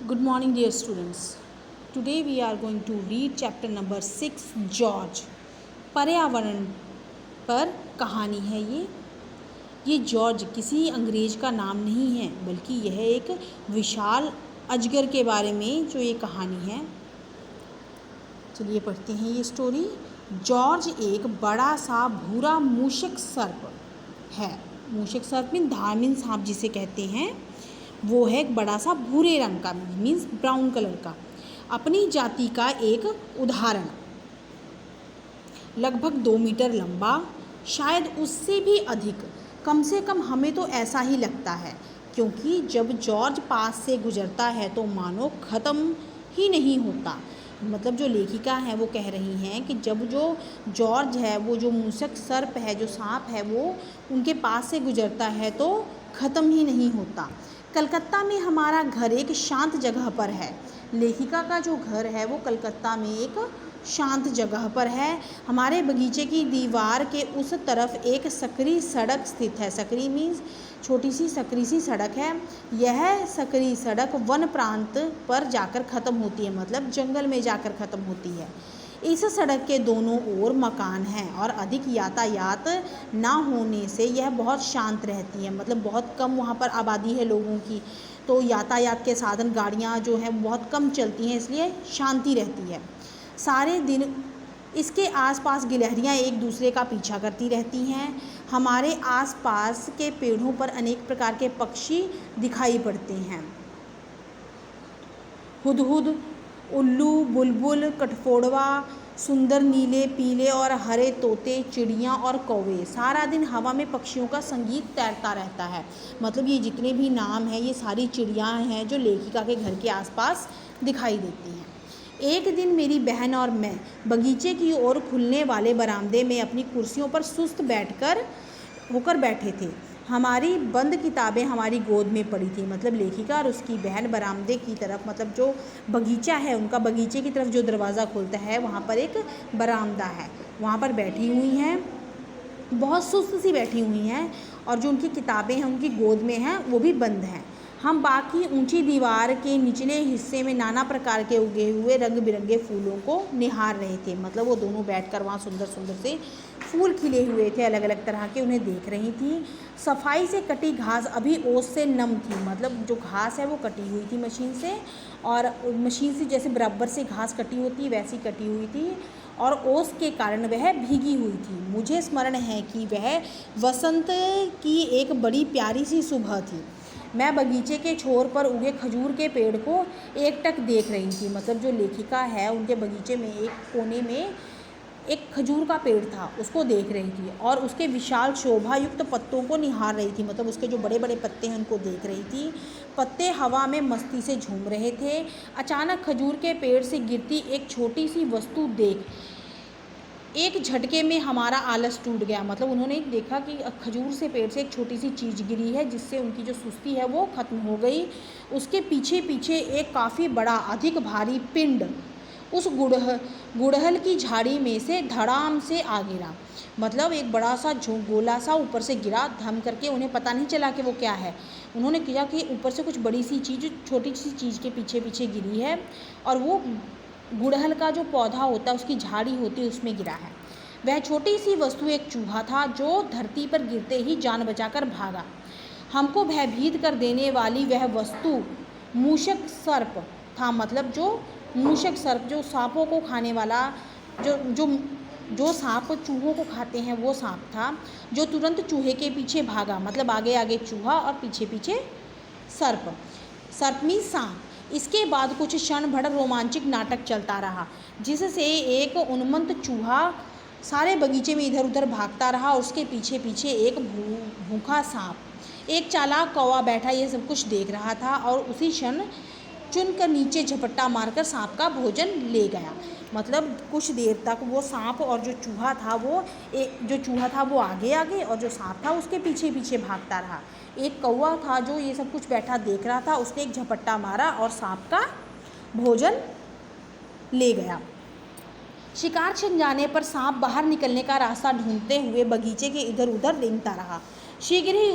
Good morning, dear students. Today we are going to read chapter number 6, George. पर्यावरण पर कहानी है ये जॉर्ज किसी अंग्रेज का नाम नहीं है, बल्कि यह एक विशाल अजगर के बारे में जो ये कहानी है। चलिए पढ़ते हैं ये स्टोरी। जॉर्ज एक बड़ा सा भूरा मूषक सर्प है। मूषक सर्प मीन धार्मिन सांप जिसे कहते हैं, वो है एक बड़ा सा भूरे रंग का, मीन्स ब्राउन कलर का, अपनी जाति का एक उदाहरण। लगभग 2 मीटर लंबा, शायद उससे भी अधिक, कम से कम हमें तो ऐसा ही लगता है, क्योंकि जब जॉर्ज पास से गुजरता है तो मानो ख़त्म ही नहीं होता। मतलब जो लेखिका है वो कह रही हैं कि जब जो जॉर्ज है, वो जो मूषक सर्प है, जो सांप है, वो उनके पास से गुजरता है तो ख़त्म ही नहीं होता। कलकत्ता में हमारा घर एक शांत जगह पर है। लेखिका का जो घर है वो कलकत्ता में एक शांत जगह पर है। हमारे बगीचे की दीवार के उस तरफ एक सकरी सड़क स्थित है। सकरी मीन्स छोटी सी सकरी सी सड़क है। यह सकरी सड़क वन प्रांत पर जाकर ख़त्म होती है, मतलब जंगल में जाकर ख़त्म होती है। इस सड़क के दोनों ओर मकान हैं और अधिक यातायात ना होने से यह बहुत शांत रहती है। मतलब बहुत कम वहाँ पर आबादी है लोगों की, तो यातायात के साधन, गाड़ियाँ जो हैं बहुत कम चलती हैं, इसलिए शांति रहती है। सारे दिन इसके आसपास गिलहरियाँ एक दूसरे का पीछा करती रहती हैं। हमारे आसपास के पेड़ों पर अनेक प्रकार के पक्षी दिखाई पड़ते हैं। हुदहुद, उल्लू, बुलबुल, कठफोड़वा, सुंदर नीले, पीले और हरे तोते, चिड़ियाँ और कौवे। सारा दिन हवा में पक्षियों का संगीत तैरता रहता है। मतलब ये जितने भी नाम हैं, ये सारी चिड़ियाँ हैं जो लेखिका के घर के आसपास दिखाई देती हैं। एक दिन मेरी बहन और मैं बगीचे की ओर खुलने वाले बरामदे में अपनी कुर्सियों पर सुस्त होकर बैठे थे। हमारी बंद किताबें हमारी गोद में पड़ी थी। मतलब लेखिका और उसकी बहन बरामदे की तरफ, मतलब जो बगीचा है उनका, बगीचे की तरफ जो दरवाज़ा खुलता है वहाँ पर एक बरामदा है, वहाँ पर बैठी हुई हैं, बहुत सुस्त सी बैठी हुई हैं, और जो उनकी किताबें हैं उनकी गोद में हैं, वो भी बंद हैं। हम बाकी ऊंची दीवार के निचले हिस्से में नाना प्रकार के उगे हुए रंग बिरंगे फूलों को निहार रहे थे। मतलब वो दोनों बैठकर वहाँ सुंदर सुंदर से फूल खिले हुए थे अलग अलग तरह के, उन्हें देख रही थी। सफाई से कटी घास अभी ओस से नम थी। मतलब जो घास है वो कटी हुई थी मशीन से, और मशीन से जैसे बराबर से घास कटी होती है वैसी कटी हुई थी, और ओस के कारण वह भीगी हुई थी। मुझे स्मरण है कि वह वसंत की एक बड़ी प्यारी सी सुबह थी। मैं बगीचे के छोर पर उगे खजूर के पेड़ को एकटक देख रही थी। मतलब जो लेखिका है उनके बगीचे में एक कोने में एक खजूर का पेड़ था, उसको देख रही थी और उसके विशाल शोभायुक्त पत्तों को निहार रही थी। मतलब उसके जो बड़े बड़े पत्ते हैं उनको देख रही थी। पत्ते हवा में मस्ती से झूम रहे थे। अचानक खजूर के पेड़ से गिरती एक छोटी सी वस्तु देख एक झटके में हमारा आलस टूट गया। मतलब उन्होंने देखा कि खजूर से पेड़ से एक छोटी सी चीज़ गिरी है, जिससे उनकी जो सुस्ती है वो ख़त्म हो गई। उसके पीछे पीछे एक काफ़ी बड़ा, अधिक भारी पिंड उस गुड़हल की झाड़ी में से धड़ाम से आ गिरा। मतलब एक बड़ा सा गोला सा ऊपर से गिरा, धम करके। उन्हें पता नहीं चला कि वो क्या है। उन्होंने किया कि ऊपर से कुछ बड़ी सी चीज़ छोटी सी चीज़ के पीछे पीछे गिरी है, और वो गुड़हल का जो पौधा होता है, उसकी झाड़ी होती है, उसमें गिरा है। वह छोटी सी वस्तु एक चूहा था, जो धरती पर गिरते ही जान बचाकर भागा। हमको भयभीत कर देने वाली वह वस्तु मूषक सर्प था। मतलब जो मूषक सर्प, जो सांपों को खाने वाला, जो सांप चूहों को खाते हैं, वो सांप था, जो तुरंत चूहे के पीछे भागा। मतलब आगे आगे चूहा और पीछे पीछे सर्प। सर्प मीन सांप। इसके बाद कुछ क्षण भर रोमांचक नाटक चलता रहा, जिससे एक उन्मत्त चूहा सारे बगीचे में इधर उधर भागता रहा, और उसके पीछे पीछे एक भूखा सांप, एक चालाक कौवा बैठा ये सब कुछ देख रहा था, और उसी क्षण चुनकर नीचे झपट्टा मारकर सांप का भोजन ले गया। मतलब कुछ देर तक वो सांप और जो चूहा था वो आगे आगे, और जो सांप था उसके पीछे पीछे भागता रहा। एक कौवा था जो ये सब कुछ बैठा देख रहा था, उसने एक झपट्टा मारा और सांप का भोजन ले गया। शिकार छिन जाने पर सांप बाहर निकलने का रास्ता ढूंढते हुए बगीचे के इधर उधर रेंगता रहा। शीघ्र ही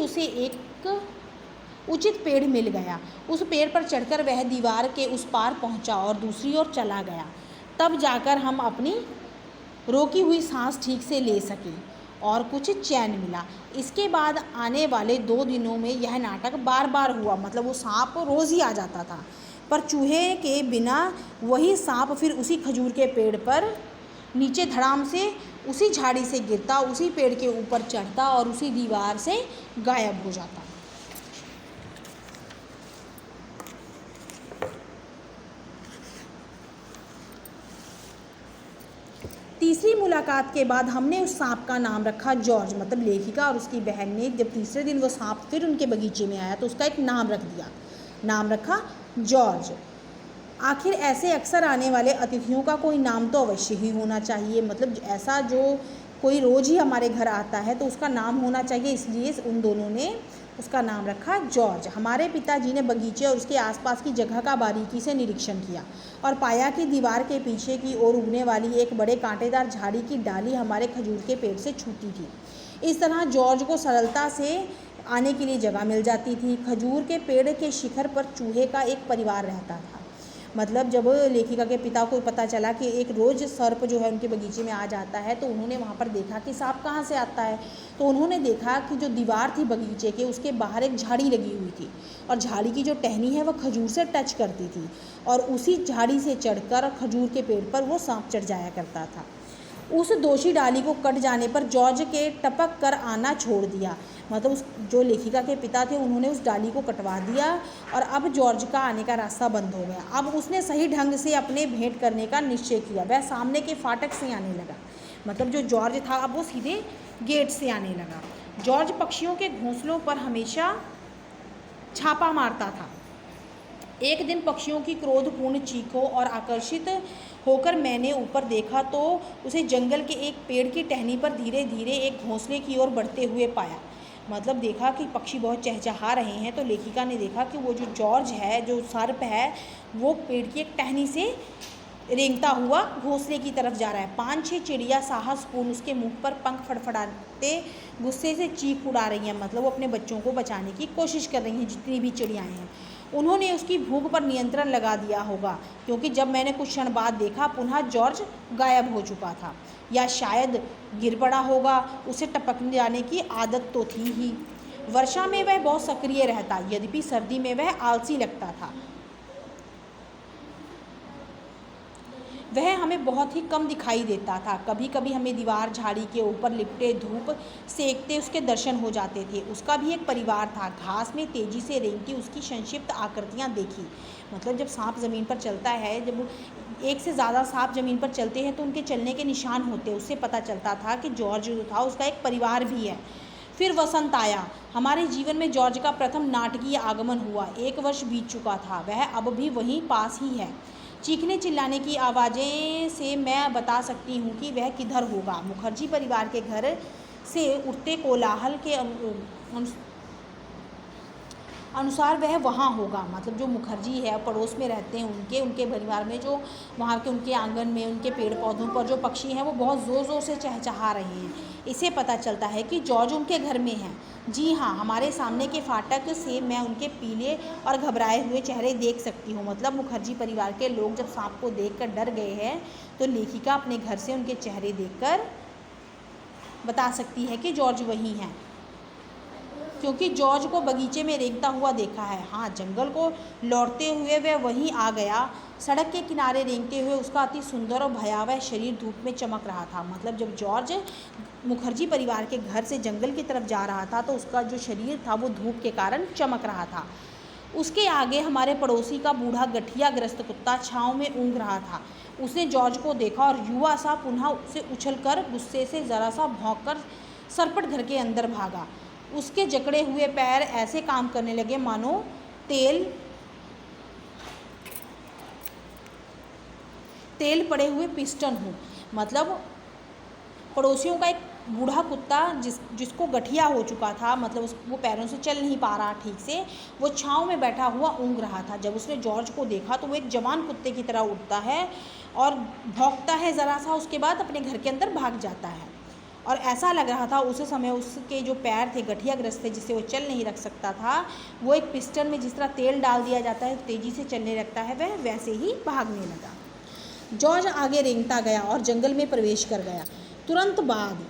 उचित पेड़ मिल गया। उस पेड़ पर चढ़कर वह दीवार के उस पार पहुंचा और दूसरी ओर चला गया। तब जाकर हम अपनी रोकी हुई सांस ठीक से ले सके और कुछ चैन मिला। इसके बाद आने वाले 2 दिनों में यह नाटक बार बार हुआ। मतलब वो सांप रोज़ ही आ जाता था, पर चूहे के बिना वही सांप फिर उसी खजूर के पेड़ पर नीचे धड़ाम से उसी झाड़ी से गिरता, उसी पेड़ के ऊपर चढ़ता और उसी दीवार से गायब हो जाता। तीसरी मुलाकात के बाद हमने उस सांप का नाम रखा जॉर्ज। मतलब लेखिका और उसकी बहन ने जब तीसरे दिन वो सांप फिर उनके बगीचे में आया तो उसका एक नाम रख दिया, नाम रखा जॉर्ज। आखिर ऐसे अक्सर आने वाले अतिथियों का कोई नाम तो अवश्य ही होना चाहिए। मतलब ऐसा जो कोई रोज़ ही हमारे घर आता है तो उसका नाम होना चाहिए, इसलिए उन दोनों ने उसका नाम रखा जॉर्ज। हमारे पिताजी ने बगीचे और उसके आसपास की जगह का बारीकी से निरीक्षण किया और पाया कि दीवार के पीछे की ओर उगने वाली एक बड़े कांटेदार झाड़ी की डाली हमारे खजूर के पेड़ से छूती थी। इस तरह जॉर्ज को सरलता से आने के लिए जगह मिल जाती थी। खजूर के पेड़ के शिखर पर चूहे का एक परिवार रहता था। मतलब जब लेखिका के पिता को पता चला कि एक रोज़ सर्प जो है उनके बगीचे में आ जाता है तो उन्होंने वहाँ पर देखा कि सांप कहाँ से आता है। तो उन्होंने देखा कि जो दीवार थी बगीचे के उसके बाहर एक झाड़ी लगी हुई थी और झाड़ी की जो टहनी है वह खजूर से टच करती थी और उसी झाड़ी से चढ़कर खजूर के पेड़ पर वो सांप चढ़ जाया करता था। उस दोषी डाली को कट जाने पर जॉर्ज के टपक कर आना छोड़ दिया। मतलब उस जो लेखिका के पिता थे उन्होंने उस डाली को कटवा दिया और अब जॉर्ज का आने का रास्ता बंद हो गया। अब उसने सही ढंग से अपने भेंट करने का निश्चय किया। वह सामने के फाटक से आने लगा। मतलब जो जॉर्ज था अब वो सीधे गेट से आने लगा। जॉर्ज पक्षियों के घोंसलों पर हमेशा छापा मारता था। एक दिन पक्षियों की क्रोधपूर्ण चीखों और आकर्षित होकर मैंने ऊपर देखा तो उसे जंगल के एक पेड़ की टहनी पर धीरे धीरे एक घोंसले की ओर बढ़ते हुए पाया। मतलब देखा कि पक्षी बहुत चहचहा रहे हैं तो लेखिका ने देखा कि वो जो जॉर्ज है, जो सर्प है, वो पेड़ की एक टहनी से रेंगता हुआ घोंसले की तरफ जा रहा है। 5-6 चिड़िया साहसपूर्ण उसके मुंह पर पंख फड़फड़ाते गुस्से से चीख उड़ा रही हैं। मतलब वो अपने बच्चों को बचाने की कोशिश कर रही हैं, जितनी भी चिड़ियाँ हैं। उन्होंने उसकी भूख पर नियंत्रण लगा दिया होगा, क्योंकि जब मैंने कुछ क्षण बाद देखा पुनः जॉर्ज गायब हो चुका था, या शायद गिर पड़ा होगा। उसे टपकने जाने की आदत तो थी ही। वर्षा में वह बहुत सक्रिय रहता, यद्यपि सर्दी में वह आलसी लगता था। वह हमें बहुत ही कम दिखाई देता था। कभी कभी हमें दीवार झाड़ी के ऊपर लिपटे धूप सेकते उसके दर्शन हो जाते थे। उसका भी एक परिवार था। घास में तेजी से रेंगती उसकी संक्षिप्त आकृतियाँ देखी। मतलब जब सांप ज़मीन पर चलता है, जब एक से ज़्यादा सांप ज़मीन पर चलते हैं तो उनके चलने के निशान होते हैं। उससे पता चलता था कि जॉर्ज जो था उसका एक परिवार भी है। फिर वसंत आया। हमारे जीवन में जॉर्ज का प्रथम नाटकीय आगमन हुआ। 1 वर्ष बीत चुका था। वह अब भी वहीं पास ही है। चीखने चिल्लाने की आवाज़ें से मैं बता सकती हूँ कि वह किधर होगा। मुखर्जी परिवार के घर से उठते कोलाहल के अनुसार वह वहाँ होगा। मतलब जो मुखर्जी है पड़ोस में रहते हैं, उनके परिवार में जो वहाँ के उनके आंगन में उनके पेड़ पौधों पर जो पक्षी हैं वो बहुत ज़ोर ज़ोर से चहचहा रहे हैं। इससे पता चलता है कि जॉर्ज उनके घर में हैं। जी हाँ, हमारे सामने के फाटक से मैं उनके पीले और घबराए हुए चेहरे देख सकती हूँ। मतलब मुखर्जी परिवार के लोग जब सांप को देखकर डर गए हैं तो लेखिका अपने घर से उनके चेहरे देखकर बता सकती है कि जॉर्ज वही हैं, क्योंकि जॉर्ज को बगीचे में रेंगता हुआ देखा है। हाँ, जंगल को लौटते हुए वह वहीं आ गया। सड़क के किनारे रेंगते हुए उसका अति सुंदर और भयावह शरीर धूप में चमक रहा था। मतलब जब जॉर्ज मुखर्जी परिवार के घर से जंगल की तरफ जा रहा था तो उसका जो शरीर था वो धूप के कारण चमक रहा था। उसके आगे हमारे पड़ोसी का बूढ़ा गठिया ग्रस्त कुत्ता छाँव में ऊँघ रहा था। उसने जॉर्ज को देखा और युवा सा पुनः उसे उछलकर गुस्से से ज़रा सा भौंककर सरपट घर के अंदर भागा। उसके जकड़े हुए पैर ऐसे काम करने लगे मानो तेल पड़े हुए पिस्टन हो। मतलब पड़ोसियों का एक बूढ़ा कुत्ता जिसको गठिया हो चुका था, मतलब वो पैरों से चल नहीं पा रहा ठीक से, वो छाँव में बैठा हुआ ऊँघ रहा था। जब उसने जॉर्ज को देखा तो वो एक जवान कुत्ते की तरह उठता है और भौंकता है ज़रा सा, उसके बाद अपने घर के अंदर भाग जाता है। और ऐसा लग रहा था उस समय उसके जो पैर थे गठियाग्रस्त थे, जिससे वो चल नहीं रख सकता था। वो एक पिस्टन में जिस तरह तेल डाल दिया जाता है तेज़ी से चलने लगता है, वह वैसे ही भागने लगा। जॉर्ज आगे रेंगता गया और जंगल में प्रवेश कर गया। तुरंत बाद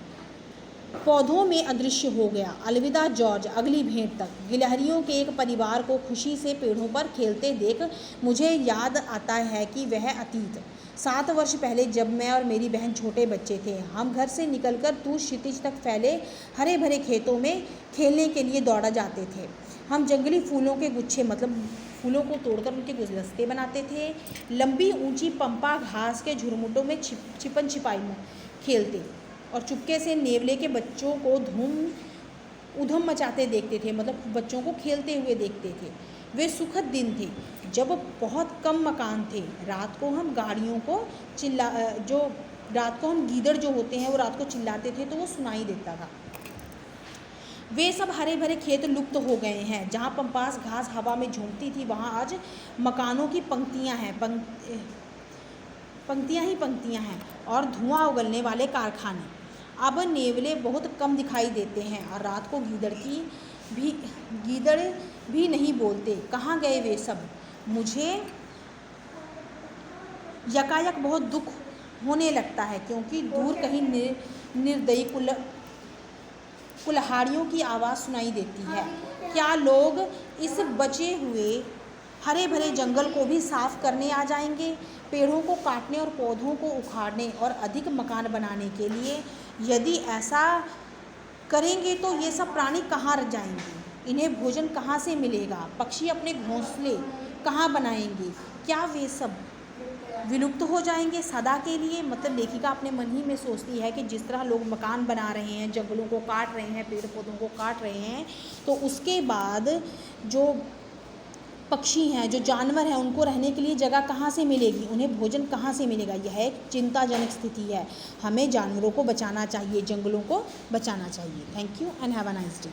पौधों में अदृश्य हो गया। अलविदा जॉर्ज, अगली भेंट तक। गिलहरियों के एक परिवार को खुशी से पेड़ों पर खेलते देख मुझे याद आता है कि वह अतीत 7 वर्ष पहले, जब मैं और मेरी बहन छोटे बच्चे थे, हम घर से निकलकर दूर क्षितिज तक फैले हरे भरे खेतों में खेलने के लिए दौड़ा जाते थे। हम जंगली फूलों के गुच्छे, मतलब फूलों को तोड़कर उनके गुलदस्ते बनाते थे। लंबी ऊंची पंपा घास के झुरमुटों में छिपन छिपाई में खेलते और चुपके से नेवले के बच्चों को उधम मचाते देखते थे, मतलब बच्चों को खेलते हुए देखते थे। वे सुखद दिन थे जब बहुत कम मकान थे। रात को हम गीदड़ जो होते हैं वो रात को चिल्लाते थे तो वो सुनाई देता था। वे सब हरे भरे खेत लुप्त हो गए हैं। जहाँ पंपास घास हवा में झूमती थी वहाँ आज मकानों की पंक्तियाँ हैं, पंक्तियाँ ही पंक्तियाँ हैं और धुआं उगलने वाले कारखाने। अब नेवले बहुत कम दिखाई देते हैं और रात को गीदड़ भी नहीं बोलते। कहाँ गए वे सब? मुझे यकायक बहुत दुख होने लगता है, क्योंकि दूर कहीं निर्दयी कुल्हाड़ियों की आवाज़ सुनाई देती है। क्या लोग इस बचे हुए हरे भरे जंगल को भी साफ करने आ जाएंगे, पेड़ों को काटने और पौधों को उखाड़ने और अधिक मकान बनाने के लिए? यदि ऐसा करेंगे तो ये सब प्राणी कहाँ रह जाएंगे? इन्हें भोजन कहाँ से मिलेगा? पक्षी अपने घोंसले कहाँ बनाएंगे? क्या वे सब विलुप्त हो जाएंगे सदा के लिए? मतलब लेखिका अपने मन ही में सोचती है कि जिस तरह लोग मकान बना रहे हैं, जंगलों को काट रहे हैं, पेड़ पौधों को काट रहे हैं, तो उसके बाद जो पक्षी हैं, जो जानवर हैं, उनको रहने के लिए जगह कहाँ से मिलेगी? उन्हें भोजन कहाँ से मिलेगा? यह एक चिंताजनक स्थिति है। हमें जानवरों को बचाना चाहिए, जंगलों को बचाना चाहिए। Thank you and have a nice day.